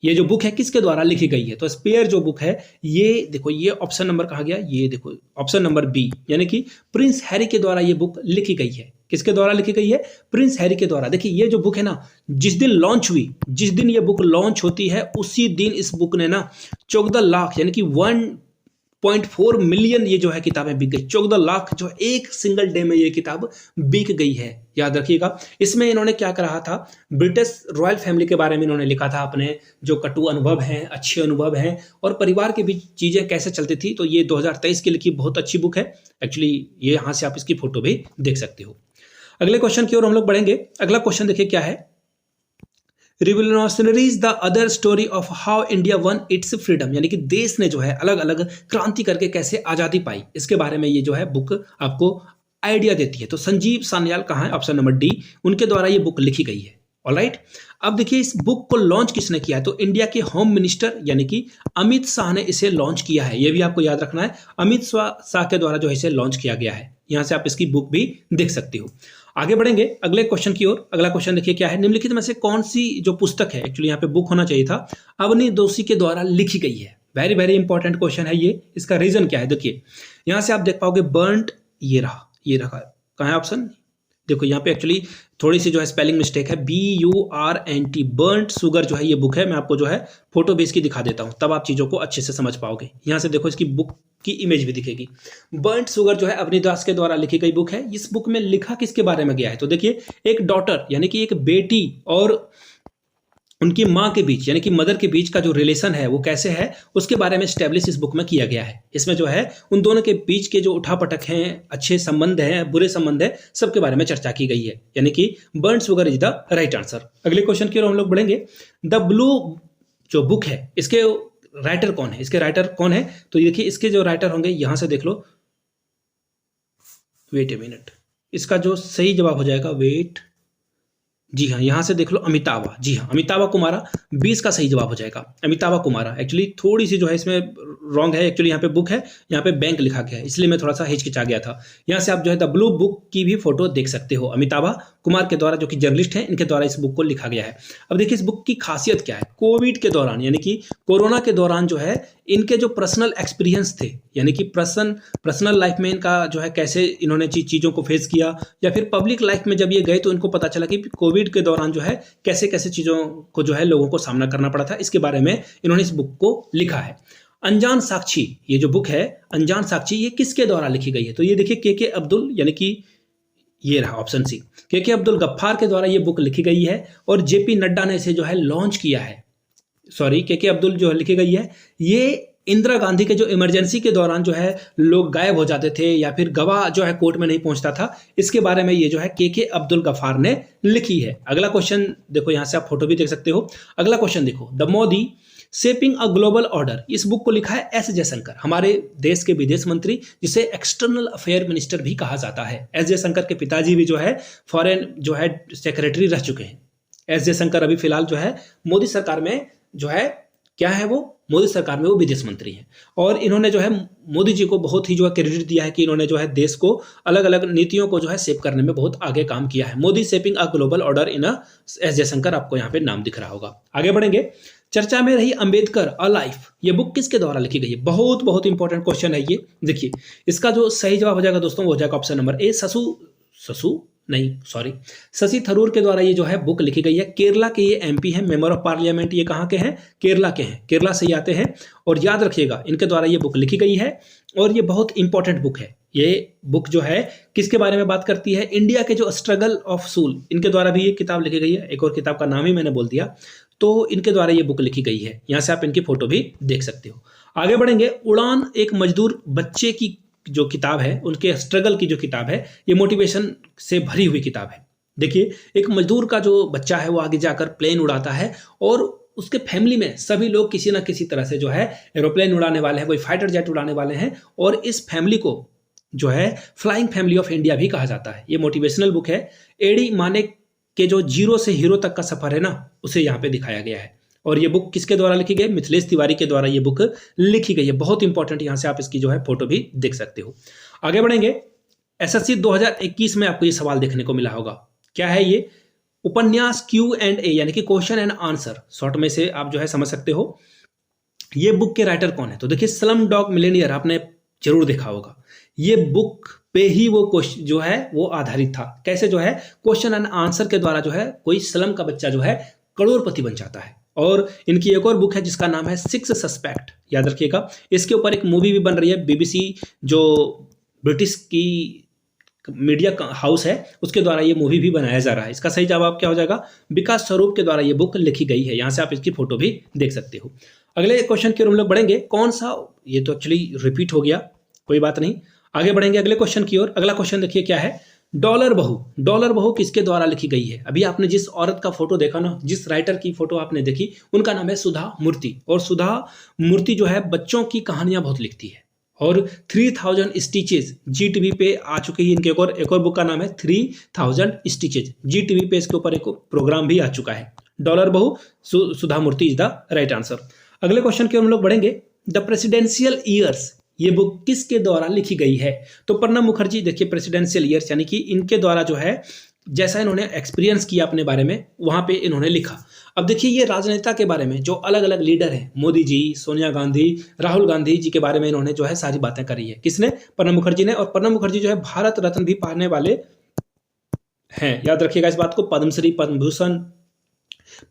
ये जो बुक है किसके द्वारा लिखी गई है, तो स्पेयर जो बुक है ये देखो, ये ऑप्शन नंबर कहा गया, ये देखो ऑप्शन नंबर बी, यानी कि प्रिंस हैरी के द्वारा ये बुक लिखी गई है। किसके द्वारा लिखी गई है, प्रिंस हैरी के द्वारा। देखिए ये जो बुक है ना, जिस दिन लॉन्च हुई, जिस दिन ये बुक लॉन्च होती है उसी दिन इस बुक ने ना 14 लाख यानी कि 1.4 मिलियन ये जो है किताबें बिक गई। 14 लाख जो एक सिंगल डे में ये किताब बिक गई है, याद रखिएगा। इसमें इन्होंने क्या कहा था, ब्रिटिश रॉयल फैमिली के बारे में इन्होंने लिखा था, अपने जो कटु अनुभव हैं, अच्छे अनुभव हैं, और परिवार के बीच चीजें कैसे चलती थी। तो ये 2023 की लिखी बहुत अच्छी बुक है एक्चुअली। ये यहां से आप इसकी फोटो भी देख सकते हो। अगले क्वेश्चन की ओर हम लोग बढ़ेंगे। अगला क्वेश्चन देखिए क्या है, revolutionaries the other story of how India one it's freedom, यानी कि देश ने जो है अलग अलग क्रांति करके कैसे आजादी पाई, इसके बारे में ये जो है बुक आपको आइडिया देती है। तो संजीव सान्याल कहाँ है, ऑप्शन नंबर डी, उनके द्वारा ये बुक लिखी गई है। ऑलराइट, अब देखिए इस बुक को लॉन्च किसने किया है, तो इंडिया के होम मिनिस्टर यानी कि अमित शाह ने इसे लॉन्च किया है। ये भी आपको याद रखना है, अमित शाह के द्वारा जो है इसे लॉन्च किया गया है। यहां से आप इसकी बुक भी देख सकते हो। आगे बढ़ेंगे अगले क्वेश्चन की ओर। अगला क्वेश्चन देखिए क्या है, निम्नलिखित में से कौन सी जो पुस्तक है, एक्चुअली यहाँ पे बुक होना चाहिए था, अवनी जोशी के द्वारा लिखी गई है। वेरी वेरी इंपॉर्टेंट क्वेश्चन है ये। इसका रीजन क्या है, देखिए यहां से आप देख पाओगे, बर्न्ट, ये रहा कहाँ है ऑप्शन, देखो यहाँ पे एक्चुअली थोड़ी सी जो है स्पेलिंग मिस्टेक है, BURNT, बर्न्ट शुगर जो है ये बुक है। मैं आपको जो है फोटो भी इसकी दिखा देता हूँ, तब आप चीज़ों को अच्छे से समझ पाओगे। यहाँ से देखो इसकी बुक की इमेज भी दिखेगी। बर्न्ट शुगर जो है अवनी दास के द्वारा लिखी गई बुक है। इस बुक में लिखा किसके बारे में गया है? तो देखिए, एक डॉटर यानी कि एक बेटी और उनकी माँ के बीच यानी कि मदर के बीच का जो रिलेशन है वो कैसे है, उसके बारे में स्टैब्लिश इस बुक में किया गया है। इसमें जो है उन दोनों के बीच के जो उठापटक हैं, अच्छे संबंध हैं, बुरे संबंध हैं, सबके बारे में चर्चा की गई है। यानी कि burnt sugar is the right answer. अगले क्वेश्चन की ओर हम लोग बढ़ेंगे। द ब्लू जो बुक है, इसके राइटर कौन है? इसके राइटर कौन है? तो देखिए, इसके जो राइटर होंगे यहां से देख लो। वेट ए मिनट, इसका जो सही जवाब हो जाएगा, वेट, जी हाँ, यहां से देख लो, अमिताभा। जी हाँ, अमिताभा कुमारा 20 का सही जवाब हो जाएगा, अमिताभा कुमारा। एक्चुअली थोड़ी सी जो है इसमें रॉन्ग है। एक्चुअली यहाँ पे बुक है, यहाँ पे बैंक लिखा गया है, इसलिए मैं थोड़ा सा हिचकिचा गया था। यहाँ से आप जो है द ब्लू बुक की भी फोटो देख सकते हो, अमिताभा कुमार के द्वारा, जो कि जर्नलिस्ट हैं, इनके द्वारा इस बुक को लिखा गया है। अब देखिए, इस बुक की खासियत क्या है। कोविड के दौरान यानी कि कोरोना के दौरान जो है इनके जो पर्सनल एक्सपीरियंस थे, यानी कि पर्सनल लाइफ में इनका जो है कैसे इन्होंने चीज़ों को फेस किया, या फिर पब्लिक लाइफ में जब ये गए तो इनको पता चला कि कोविड के दौरान जो है कैसे कैसे चीज़ों को जो है लोगों को सामना करना पड़ा था, इसके बारे में इन्होंने इस बुक को लिखा है। अनजान साक्षी, ये जो बुक है अनजान साक्षी, ये किसके द्वारा लिखी गई है? तो ये देखिए, के अब्दुल, यानी कि ये रहा ऑप्शन सी, के अब्दुल गफ्फार के द्वारा ये बुक लिखी गई है और जेपी नड्डा ने इसे जो है लॉन्च किया है। सॉरी, के अब्दुल जो लिखी गई है, ये इंदिरा गांधी के जो इमरजेंसी के दौरान जो है लोग गायब हो जाते थे या फिर गवाह जो है कोर्ट में नहीं पहुंचता था, इसके बारे में ये जो है के अब्दुल गफ्फार ने लिखी है। अगला क्वेश्चन देखो, यहां से आप फोटो भी देख सकते हो। अगला क्वेश्चन देखो, the Modi shaping a global order, इस बुक को लिखा है एस जयशंकर, हमारे देश के विदेश मंत्री, जिसे एक्सटर्नल अफेयर मिनिस्टर भी कहा जाता है। एस जयशंकर के पिताजी भी जो है फॉरेन जो है सेक्रेटरी रह चुके हैं। एस जयशंकर अभी फिलहाल जो है मोदी सरकार में जो है क्या है, वो मोदी सरकार में वो विदेश मंत्री हैं। और इन्होंने जो है मोदी जी को बहुत ही जो है क्रेडिट दिया है कि इन्होंने जो है देश को अलग अलग नीतियों को जो है शेप करने में बहुत आगे काम किया है। Modi shaping a global order in S Jaishankar, आपको यहाँ पे नाम दिख रहा होगा। आगे बढ़ेंगे। चर्चा में रही अंबेडकर अ लाइफ, ये बुक किसके द्वारा लिखी गई है? बहुत बहुत इंपॉर्टेंट क्वेश्चन है ये। देखिए, इसका जो सही जवाब हो जाएगा दोस्तों, वो हो जाएगा option number A, Shashi Tharoor के द्वारा ये जो है बुक लिखी गई है। केरला के ये एमपी हैं, मेंबर ऑफ पार्लियामेंट। ये कहाँ के हैं? केरला के हैं, केरला से ही आते हैं। और याद रखिएगा, इनके द्वारा ये बुक लिखी गई है और ये बहुत इंपॉर्टेंट बुक है। ये बुक जो है किसके बारे में बात करती है? इंडिया के जो स्ट्रगल ऑफ सूल, इनके द्वारा भी ये किताब लिखी गई है। एक और किताब का नाम ही मैंने बोल दिया। तो इनके द्वारा ये बुक लिखी गई है। यहाँ से आप इनकी फोटो भी देख सकते हो। आगे बढ़ेंगे। उड़ान एक मजदूर बच्चे की जो किताब है, उनके स्ट्रगल की जो किताब है, ये मोटिवेशन से भरी हुई किताब है। देखिए, एक मजदूर का जो बच्चा है वो आगे जाकर प्लेन उड़ाता है और उसके फैमिली में सभी लोग किसी ना किसी तरह से जो है एरोप्लेन उड़ाने वाले हैं, कोई फाइटर जेट उड़ाने वाले हैं। और इस फैमिली को जो है फ्लाइंग फैमिली ऑफ इंडिया भी कहा जाता है। ये मोटिवेशनल बुक है। एडी मानेक के जो जीरो से हीरो तक का सफर है ना, उसे यहाँ पे दिखाया गया है। और ये बुक किसके द्वारा लिखी गई? मिथिलेश तिवारी के द्वारा ये बुक लिखी गई है। बहुत इंपॉर्टेंट, यहाँ से आप इसकी जो है फोटो भी देख सकते हो। आगे बढ़ेंगे। एसएससी 2021 में आपको ये सवाल देखने को मिला होगा। क्या है ये? उपन्यास Q&A, यानी कि क्वेश्चन एंड आंसर, शॉर्ट में से आप जो है समझ सकते हो। ये बुक के राइटर कौन है? तो देखिए, स्लम डॉग मिलियनेयर आपने जरूर देखा होगा। ये बुक पे ही वो क्वेश्चन जो है वो आधारित था। कैसे जो है क्वेश्चन एंड आंसर के द्वारा जो है कोई स्लम का बच्चा जो है करोड़पति बन जाता है। और इनकी एक और बुक है जिसका नाम है 6 सस्पेक्ट, याद रखिएगा। इसके ऊपर एक मूवी भी बन रही है। बीबीसी जो ब्रिटिश की मीडिया हाउस है, उसके द्वारा ये मूवी भी बनाया जा रहा है। इसका सही जवाब क्या हो जाएगा? विकास स्वरूप के द्वारा ये बुक लिखी गई है। यहाँ से आप इसकी फोटो भी देख सकते हो। अगले क्वेश्चन की ओर हम लोग बढ़ेंगे। कौन सा, ये तो एक्चुअली रिपीट हो गया, कोई बात नहीं। आगे बढ़ेंगे अगले क्वेश्चन की ओर। अगला क्वेश्चन देखिए क्या है। डॉलर बहू किसके द्वारा लिखी गई है? अभी आपने जिस औरत का फोटो देखा ना, जिस राइटर की फोटो आपने देखी, उनका नाम है सुधा मूर्ति। और सुधा मूर्ति जो है बच्चों की कहानियां बहुत लिखती है। और 3000 स्टिचेज जी टीवी पे आ चुकी है। इनके एक और बुक का नाम है 3000 स्टिचेज, जी टीवी पे इसके ऊपर एक प्रोग्राम भी आ चुका है। डॉलर बहू सुधा मूर्ति इज द राइट आंसर। अगले क्वेश्चन की ओर हम लोग बढ़ेंगे। द प्रेसिडेंशियल ईयर्स, ये बुक किसके द्वारा लिखी गई है? तो प्रणब मुखर्जी, देखिए प्रेसिडेंशियल ईयर्स यानी कि इनके द्वारा जो है जैसा इन्होंने एक्सपीरियंस किया अपने बारे में, वहां पे इन्होंने लिखा। अब देखिए, ये राजनेता के बारे में जो अलग अलग लीडर हैं, मोदी जी, सोनिया गांधी, राहुल गांधी जी के बारे में इन्होंने जो है सारी बातें करी है। किसने? प्रणब मुखर्जी ने। और प्रणब मुखर्जी जो है भारत रत्न भी पाने वाले हैं, याद रखिएगा इस बात को। पद्मश्री, पद्म भूषण,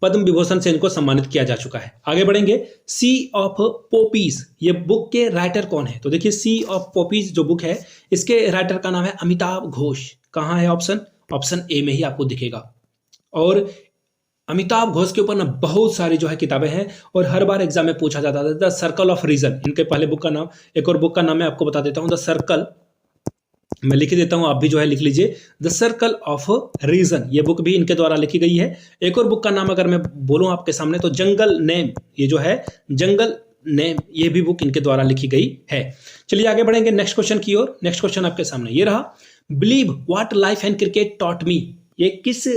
पद्म विभूषण से इनको सम्मानित किया जा चुका है। आगे बढ़ेंगे, सी ऑफ पॉपीज ये बुक के राइटर कौन है? तो देखिए सी ऑफ पॉपीज जो बुक है इसके राइटर का नाम है अमिताभ घोष। कहाँ है ऑप्शन? ऑप्शन ए में ही आपको दिखेगा। और अमिताभ घोष के ऊपर ना बहुत सारी जो है किताबें हैं और हर बार एग्जाम में पूछा जाता था। द सर्कल ऑफ रीजन इनके पहले बुक का नाम, एक और बुक का नाम मैं आपको बता देता हूँ, द सर्कल, मैं लिख देता हूं, आप भी जो है लिख लीजिए, द सर्कल ऑफ रीजन ये बुक भी इनके द्वारा लिखी गई है। एक और बुक का नाम अगर मैं बोलूं आपके सामने तो जंगल नेम, ये जो है जंगल नेम ये भी बुक इनके द्वारा लिखी गई है। चलिए आगे बढ़ेंगे नेक्स्ट क्वेश्चन की ओर। नेक्स्ट क्वेश्चन आपके सामने ये रहा, believe what life and cricket taught me ये किस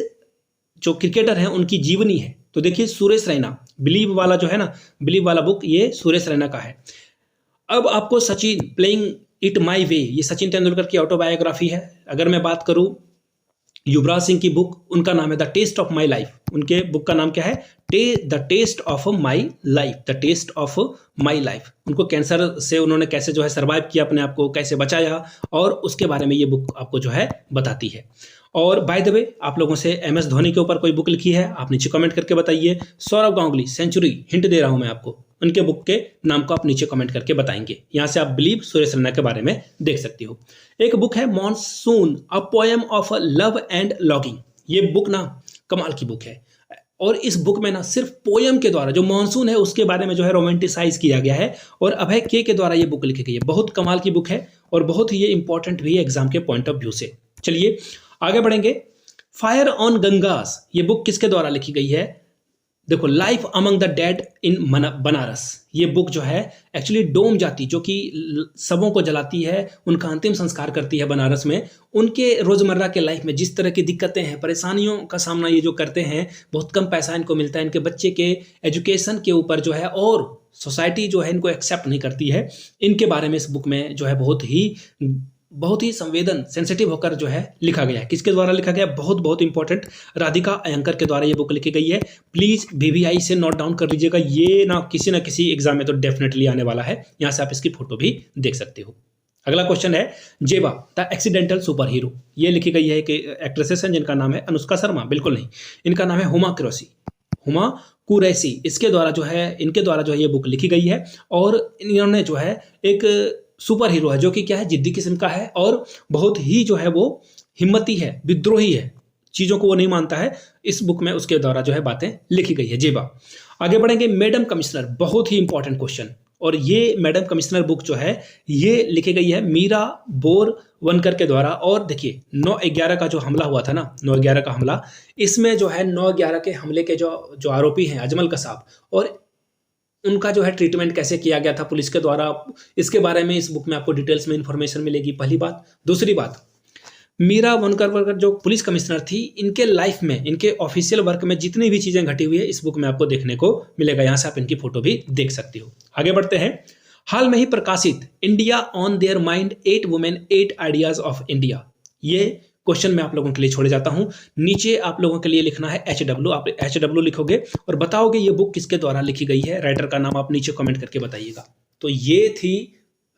जो क्रिकेटर हैं उनकी जीवनी है? तो देखिए सुरेश रैना, बिलीव वाला जो है ना, बिलीव वाला बुक ये सुरेश रैना का है। अब आपको सचिन प्लेइंग इट माई वे ये सचिन तेंदुलकर की ऑटोबायोग्राफी है। अगर मैं बात करूं युवराज सिंह की बुक, उनका नाम है the test of my life. उनके बुक का नाम क्या है? The test of my life, the test of my life. उनको कैंसर से उन्होंने कैसे जो है सर्वाइव किया, अपने आप को कैसे बचाया, और उसके बारे में ये बुक आपको जो है बताती है। और बाय द वे आप लोगों से एम एस धोनी के ऊपर कोई बुक लिखी है आप नीचे कमेंट करके बताइए। सौरव गांगुली सेंचुरी, हिंट दे रहा हूं मैं आपको, उनके बुक के नाम को आप नीचे कमेंट करके बताएंगे। यहां से आप बिलीव सुरेश रैना के बारे में देख सकते हो। एक बुक है monsoon a poem of love and logging, ये बुक ना कमाल की बुक है। और इस बुक में ना सिर्फ पोएम के द्वारा जो मॉनसून है उसके बारे में जो है रोमांटिसाइज किया गया है और अभय के द्वारा ये बुक लिखी गई है। बहुत कमाल की बुक है और बहुत ही ये इंपॉर्टेंट भी है एग्जाम के पॉइंट ऑफ व्यू से। चलिए आगे बढ़ेंगे, फायर ऑन गंगास ये बुक किसके द्वारा लिखी गई है? देखो, लाइफ अमंग द डेड इन बनारस ये बुक जो है एक्चुअली डोम जाति जो कि शवों को जलाती है, उनका अंतिम संस्कार करती है बनारस में, उनके रोजमर्रा के लाइफ में जिस तरह की दिक्कतें हैं, परेशानियों का सामना ये जो करते हैं, बहुत कम पैसा इनको मिलता है, इनके बच्चे के एजुकेशन के ऊपर जो है, और सोसाइटी जो है इनको एक्सेप्ट नहीं करती है, इनके बारे में इस बुक में जो है बहुत ही संवेदन सेंसिटिव होकर जो है लिखा गया है। किसके द्वारा लिखा गया? बहुत इंपॉर्टेंट, राधिका अयंकर के द्वारा ये बुक लिखी गई है। प्लीज VVI से नोट डाउन कर लीजिएगा, ये ना किसी एग्जाम में तो डेफिनेटली आने वाला है। यहां से आप इसकी फोटो भी देख सकते हो। अगला क्वेश्चन है, जेबा द एक्सीडेंटल सुपर हीरो ये लिखी गई है कि एक्ट्रेसेस हैं जिनका नाम है अनुष्का शर्मा, बिल्कुल नहीं, इनका नाम है हुमा कुरैशी। इनके द्वारा जो है ये बुक लिखी गई है और इन्होंने जो है एक सुपर हीरो है जो कि क्या है, जिद्दी किस्म का है और बहुत ही जो है वो हिम्मती है, विद्रोही है, चीजों को वो नहीं मानता है। इस बुक में उसके द्वारा जो है बातें लिखी गई है, जेबा। आगे बढ़ेंगे, मैडम कमिश्नर, बहुत ही इंपॉर्टेंट क्वेश्चन, और ये मैडम कमिश्नर बुक जो है ये लिखी गई है मीरा बोरवनकर के द्वारा। और देखिए 9/11 का जो हमला हुआ था ना, 9/11 का हमला, इसमें जो है 9/11 के हमले के जो आरोपी हैं अजमल कसाब, और उनका जो है ट्रीटमेंट कैसे किया गया था पुलिस के द्वारा, इसके बारे में इस बुक में आपको डिटेल्स में इंफॉर्मेशन मिलेगी, पहली बात। दूसरी बात, मीरा वनकर जो पुलिस कमिश्नर थी, इनके लाइफ में, इनके ऑफिशियल वर्क में जितनी भी चीजें घटी हुई है इस बुक में आपको देखने को मिलेगा। यहां से आप इनकी फोटो भी देख सकते हो। आगे बढ़ते हैं, हाल में ही प्रकाशित India on their mind 8 women 8 ideas of India, ये क्वेश्चन मैं आप लोगों के लिए छोड़े जाता हूं। नीचे आप लोगों के लिए लिखना है HW, आप HW लिखोगे और बताओगे ये बुक किसके द्वारा लिखी गई है, राइटर का नाम आप नीचे कमेंट करके बताइएगा। तो ये थी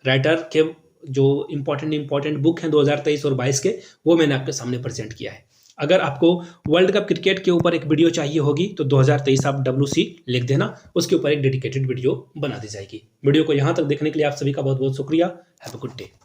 राइटर के जो इंपॉर्टेंट बुक हैं 2023 और 22 के, वो मैंने आपके सामने प्रेजेंट किया है। अगर आपको वर्ल्ड कप क्रिकेट के ऊपर एक वीडियो चाहिए होगी तो 2023 आप WC लिख देना, उसके ऊपर एक डेडिकेटेड वीडियो बना दी जाएगी। वीडियो को यहाँ तक देखने के लिए आप सभी का बहुत बहुत शुक्रिया। Have a good day.